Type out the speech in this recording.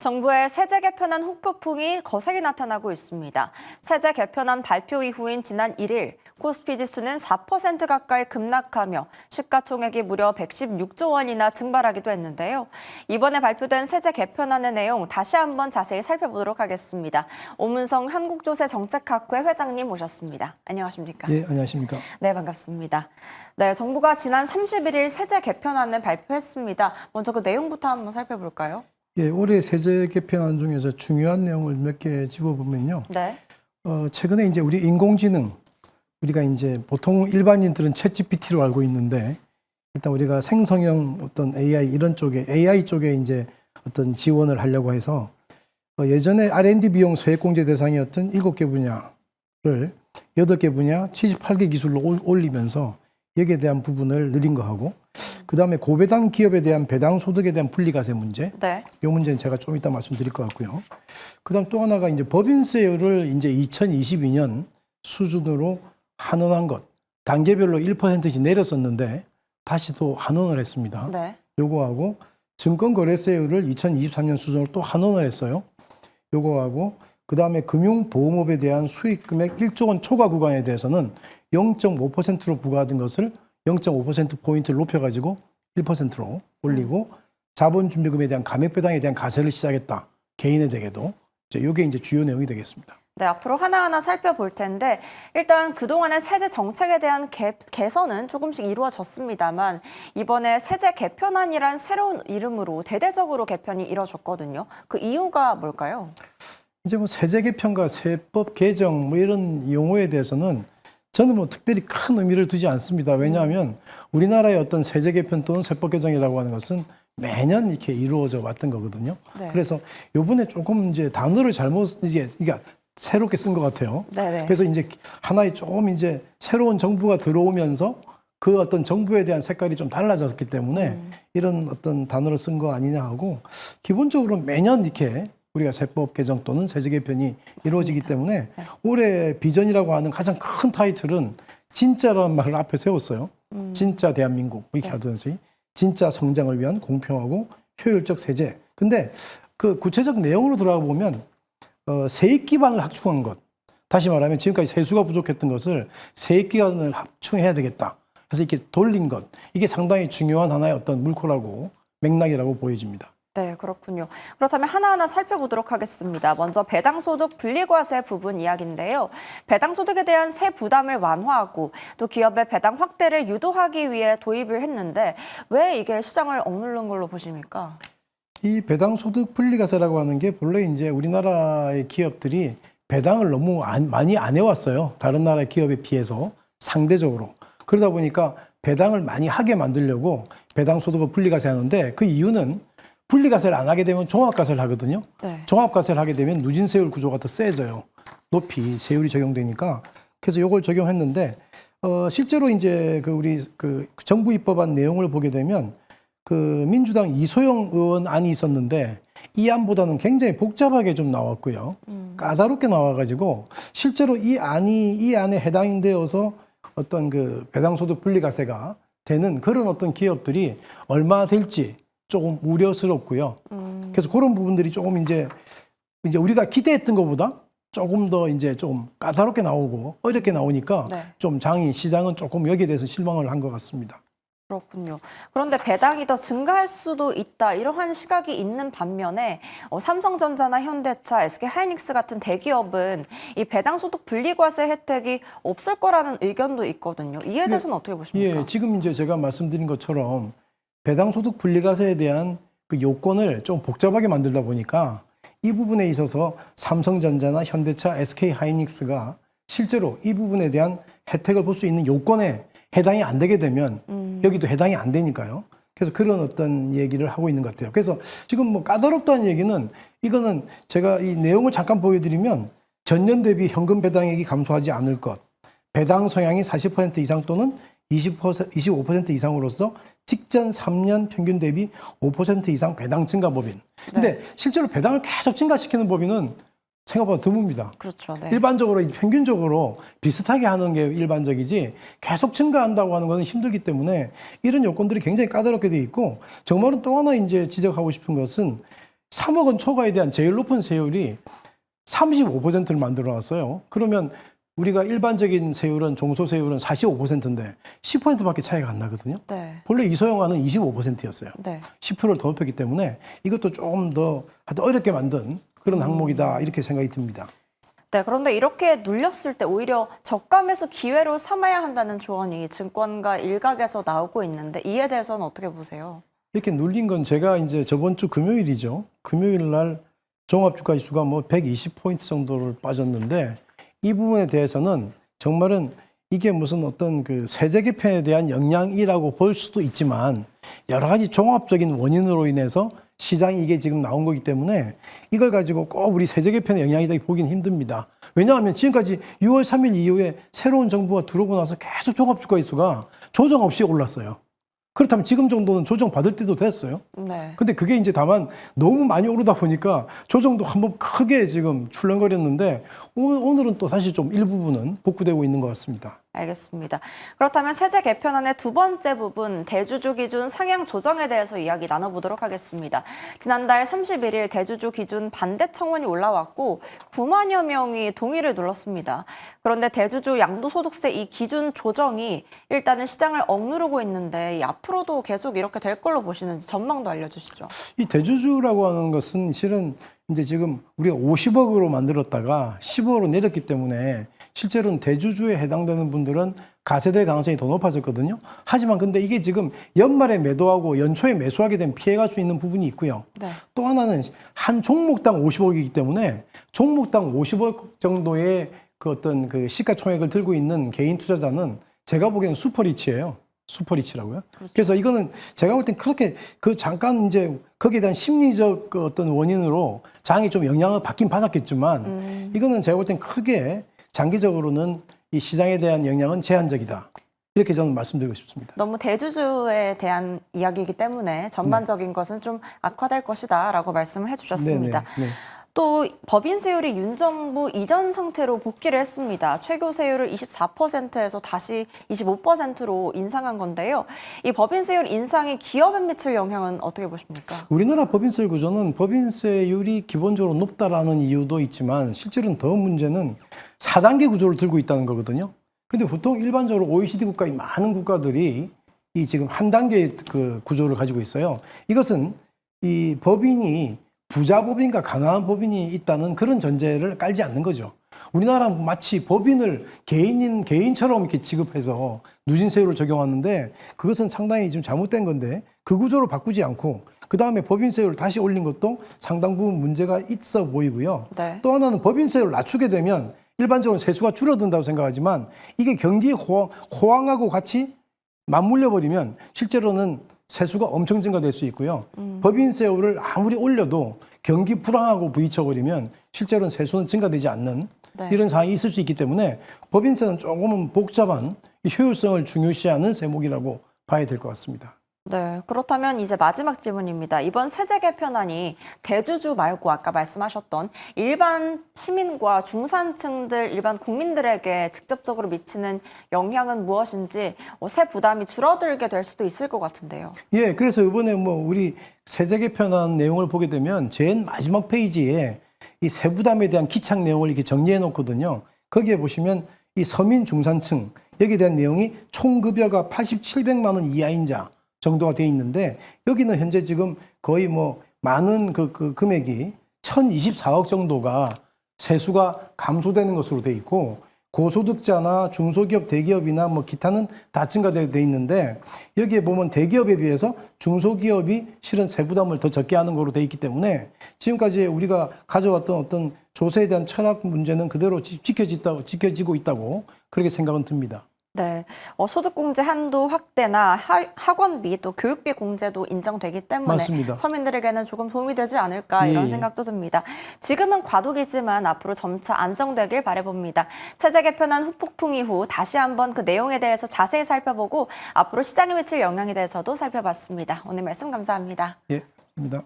정부의 세제 개편안 후폭풍이 거세게 나타나고 있습니다. 세제 개편안 발표 이후인 지난 1일 코스피 지수는 4% 가까이 급락하며 시가총액이 무려 116조 원이나 증발하기도 했는데요. 이번에 발표된 세제 개편안의 내용 다시 한번 자세히 살펴보도록 하겠습니다. 오문성 한국조세정책학회 회장님 모셨습니다. 안녕하십니까? 예, 안녕하십니까? 네, 반갑습니다. 네, 정부가 지난 31일 세제 개편안을 발표했습니다. 먼저 그 내용부터 한번 살펴볼까요? 예, 올해 세제 개편안 중에서 중요한 내용을 몇 개 짚어보면요. 네. 최근에 이제 우리 인공지능, 우리가 이제 보통 일반인들은 챗GPT로 알고 있는데, 일단 우리가 생성형 어떤 AI 이런 쪽에, AI 쪽에 이제 어떤 지원을 하려고 해서, 예전에 R&D 비용 소액공제 대상이었던 7개 분야를 8개 분야 78개 기술로 올리면서 여기에 대한 부분을 늘린 거 하고, 그다음에 고배당 기업에 대한 배당 소득에 대한 분리과세 문제. 네. 이 문제는 제가 좀 이따 말씀드릴 것 같고요. 그다음 또 하나가 이제 법인세율을 이제 2022년 수준으로 환원한 것. 단계별로 1%씩 내렸었는데 다시 또 환원을 했습니다. 네. 요거하고 증권거래세율을 2023년 수준으로 또 환원을 했어요. 요거하고 그다음에 금융보험업에 대한 수익금액 1조 원 초과 구간에 대해서는 0.5%로 부과된 것을 0.5%포인트를 높여가지고 1%로 올리고 자본준비금에 대한 감액배당에 대한 과세를 시작했다. 개인에게도. 이게 이제 주요 내용이 되겠습니다. 네, 앞으로 하나하나 살펴볼 텐데 일단 그동안의 세제 정책에 대한 개선은 조금씩 이루어졌습니다만 이번에 세제 개편안이란 새로운 이름으로 대대적으로 개편이 이뤄졌거든요. 그 이유가 뭘까요? 이제 뭐 세제 개편과 세법 개정 뭐 이런 용어에 대해서는 저는 뭐 특별히 큰 의미를 두지 않습니다. 왜냐하면 우리나라의 어떤 세제 개편 또는 세법 개정이라고 하는 것은 매년 이렇게 이루어져 왔던 거거든요. 네. 그래서 요번에 조금 이제 단어를 잘못 이제 그러니까 새롭게 쓴 것 같아요. 네네. 그래서 이제 하나의 조금 이제 새로운 정부가 들어오면서 그 어떤 정부에 대한 색깔이 좀 달라졌기 때문에 이런 어떤 단어를 쓴 거 아니냐 하고 기본적으로 매년 이렇게 우리가 세법 개정 또는 세제 개편이 이루어지기 때문에 네. 올해 비전이라고 하는 가장 큰 타이틀은 진짜라는 말을 앞에 세웠어요. 진짜 대한민국 이렇게 네. 하듯이 진짜 성장을 위한 공평하고 효율적 세제. 근데 그 구체적 내용으로 들어가 보면 세액 기반을 확충한 것. 다시 말하면 지금까지 세수가 부족했던 것을 세액 기반을 확충해야 되겠다. 그래서 이렇게 돌린 것. 이게 상당히 중요한 하나의 어떤 물꼬라고 맥락이라고 보여집니다. 네, 그렇군요. 그렇다면 하나하나 살펴보도록 하겠습니다. 먼저 배당소득 분리과세 부분 이야기인데요. 배당소득에 대한 세 부담을 완화하고 또 기업의 배당 확대를 유도하기 위해 도입을 했는데 왜 이게 시장을 억누른 걸로 보십니까? 이 배당소득 분리과세라고 하는 게 본래 이제 우리나라의 기업들이 배당을 너무 많이 안 해왔어요. 다른 나라의 기업에 비해서 상대적으로. 그러다 보니까 배당을 많이 하게 만들려고 배당소득을 분리과세 하는데 그 이유는 분리과세를 안 하게 되면 종합과세를 하거든요. 네. 종합과세를 하게 되면 누진세율 구조가 더 세져요. 높이 세율이 적용되니까. 그래서 이걸 적용했는데 실제로 이제 우리 정부 입법안 내용을 보게 되면 민주당 이소영 의원 안이 있었는데 이 안보다는 굉장히 복잡하게 좀 나왔고요. 까다롭게 나와가지고 실제로 이 안에 해당되어서 어떤 배당소득 분리과세가 되는 그런 어떤 기업들이 얼마 될지 조금 우려스럽고요. 그래서 그런 부분들이 조금 이제 우리가 기대했던 것보다 조금 더 이제 좀 까다롭게 나오고 어렵게 나오니까 네. 좀 시장은 조금 여기에 대해서 실망을 한 것 같습니다. 그렇군요. 그런데 배당이 더 증가할 수도 있다 이러한 시각이 있는 반면에 삼성전자나 현대차, SK하이닉스 같은 대기업은 이 배당소득 분리과세 혜택이 없을 거라는 의견도 있거든요. 이에 대해서는 어떻게 보십니까? 예, 지금 이제 제가 말씀드린 것처럼 배당소득 분리과세에 대한 그 요건을 좀 복잡하게 만들다 보니까 이 부분에 있어서 삼성전자나 현대차, SK하이닉스가 실제로 이 부분에 대한 혜택을 볼 수 있는 요건에 해당이 안 되게 되면 여기도 해당이 안 되니까요. 그래서 그런 어떤 얘기를 하고 있는 것 같아요. 그래서 지금 뭐 까다롭다는 얘기는 이거는 제가 이 내용을 잠깐 보여드리면 전년 대비 현금 배당액이 감소하지 않을 것, 배당 성향이 40% 이상 또는 25% 이상으로서 직전 3년 평균 대비 5% 이상 배당 증가 법인. 근데 네. 실제로 배당을 계속 증가시키는 법인은 생각보다 드뭅니다. 그렇죠. 네. 일반적으로 평균적으로 비슷하게 하는 게 일반적이지 계속 증가한다고 하는 것은 힘들기 때문에 이런 요건들이 굉장히 까다롭게 돼 있고 정말은 또 하나 이제 지적하고 싶은 것은 3억 원 초과에 대한 제일 높은 세율이 35%를 만들어 놨어요. 그러면 우리가 일반적인 세율은 종소세율은 45%인데 10%밖에 차이가 안 나거든요. 네. 본래 이소영화는 25%였어요. 네. 10%를 더 높였기 때문에 이것도 조금 더 어렵게 만든 그런 항목이다 이렇게 생각이 듭니다. 네, 그런데 이렇게 눌렸을 때 오히려 저가 매수 기회로 삼아야 한다는 조언이 증권가 일각에서 나오고 있는데 이에 대해서는 어떻게 보세요? 이렇게 눌린 건 제가 이제 저번 주 금요일이죠. 금요일 날 종합주가 지수가 뭐 120포인트 정도를 빠졌는데 이 부분에 대해서는 정말은 이게 무슨 어떤 그 세제 개편에 대한 영향이라고 볼 수도 있지만 여러 가지 종합적인 원인으로 인해서 시장이 이게 지금 나온 거기 때문에 이걸 가지고 꼭 우리 세제 개편의 영향이다 보기는 힘듭니다. 왜냐하면 지금까지 6월 3일 이후에 새로운 정부가 들어오고 나서 계속 종합주가 지수가 조정 없이 올랐어요. 그렇다면 지금 정도는 조정 받을 때도 됐어요. 네. 근데 그게 이제 다만 너무 많이 오르다 보니까 조정도 한번 크게 지금 출렁거렸는데 오늘은 또 다시 좀 일부분은 복구되고 있는 것 같습니다. 알겠습니다. 그렇다면 세제 개편안의 두 번째 부분 대주주 기준 상향 조정에 대해서 이야기 나눠보도록 하겠습니다. 지난달 31일 대주주 기준 반대 청원이 올라왔고 9만여 명이 동의를 눌렀습니다. 그런데 대주주 양도소득세 이 기준 조정이 일단은 시장을 억누르고 있는데 앞으로도 계속 이렇게 될 걸로 보시는지 전망도 알려주시죠. 이 대주주라고 하는 것은 실은 이제 지금 우리가 50억으로 만들었다가 10억으로 내렸기 때문에 실제로는 대주주에 해당되는 분들은 가세될 가능성이 더 높아졌거든요. 하지만 근데 이게 지금 연말에 매도하고 연초에 매수하게 되면 피해갈 수 있는 부분이 있고요. 네. 또 하나는 한 종목당 50억이기 때문에 종목당 50억 정도의 그 어떤 그 시가총액을 들고 있는 개인 투자자는 제가 보기에는 슈퍼리치예요. 슈퍼리치라고요. 그렇죠. 그래서 이거는 제가 볼 땐 그렇게 그 잠깐 이제 거기에 대한 심리적 그 어떤 원인으로 장이 좀 영향을 받긴 받았겠지만 이거는 제가 볼 땐 크게 장기적으로는 이 시장에 대한 영향은 제한적이다. 이렇게 저는 말씀드리고 싶습니다. 너무 대주주에 대한 이야기이기 때문에 전반적인 것은 좀 악화될 것이다라고 말씀을 해주셨습니다. 네네. 네. 또 법인세율이 윤정부 이전 상태로 복귀를 했습니다. 최고세율을 24%에서 다시 25%로 인상한 건데요. 이 법인세율 인상이 기업에 미칠 영향은 어떻게 보십니까? 우리나라 법인세 구조는 법인세율이 기본적으로 높다라는 이유도 있지만 실제로는 더 문제는 4단계 구조를 들고 있다는 거거든요. 근데 보통 일반적으로 OECD 국가의 많은 국가들이 이 지금 한 단계의 그 구조를 가지고 있어요. 이것은 이 법인이 부자 법인과 가난한 법인이 있다는 그런 전제를 깔지 않는 거죠. 우리나라는 마치 법인을 개인처럼 이렇게 취급해서 누진세율을 적용하는데 그것은 상당히 좀 잘못된 건데 그 구조를 바꾸지 않고 그 다음에 법인세율을 다시 올린 것도 상당 부분 문제가 있어 보이고요. 네. 또 하나는 법인세율을 낮추게 되면 일반적으로 세수가 줄어든다고 생각하지만 이게 경기 호황하고 같이 맞물려 버리면 실제로는 세수가 엄청 증가될 수 있고요. 법인세율을 아무리 올려도 경기 불황하고 부딪혀버리면 실제로는 세수는 증가되지 않는 네. 이런 상황이 있을 수 있기 때문에 법인세는 조금은 복잡한 이 효율성을 중요시하는 세목이라고 봐야 될 것 같습니다. 네, 그렇다면 이제 마지막 질문입니다. 이번 세제 개편안이 대주주 말고 아까 말씀하셨던 일반 시민과 중산층들, 일반 국민들에게 직접적으로 미치는 영향은 무엇인지 세 부담이 줄어들게 될 수도 있을 것 같은데요. 예, 그래서 이번에 뭐 우리 세제 개편안 내용을 보게 되면 제일 마지막 페이지에 이 세부담에 대한 기착 내용을 이렇게 정리해 놓거든요. 거기에 보시면 이 서민 중산층 여기에 대한 내용이 총 급여가 8,700만 원 이하인 자 정도가 돼 있는데 여기는 현재 지금 거의 뭐 많은 그 금액이 1,024억 정도가 세수가 감소되는 것으로 돼 있고 고소득자나 중소기업, 대기업이나 뭐 기타는 다 증가되어 돼 있는데 여기에 보면 대기업에 비해서 중소기업이 실은 세부담을 더 적게 하는 거로 돼 있기 때문에 지금까지 우리가 가져왔던 어떤 조세에 대한 철학 문제는 그대로 지켜지고 있다고 그렇게 생각은 듭니다. 네, 소득공제 한도 확대나 학원비 또 교육비 공제도 인정되기 때문에 맞습니다. 서민들에게는 조금 도움이 되지 않을까 이런 예. 생각도 듭니다. 지금은 과도기지만 앞으로 점차 안정되길 바라봅니다. 세제 개편안 후폭풍 이후 다시 한번 그 내용에 대해서 자세히 살펴보고 앞으로 시장에 미칠 영향에 대해서도 살펴봤습니다. 오늘 말씀 감사합니다. 예, 입니다.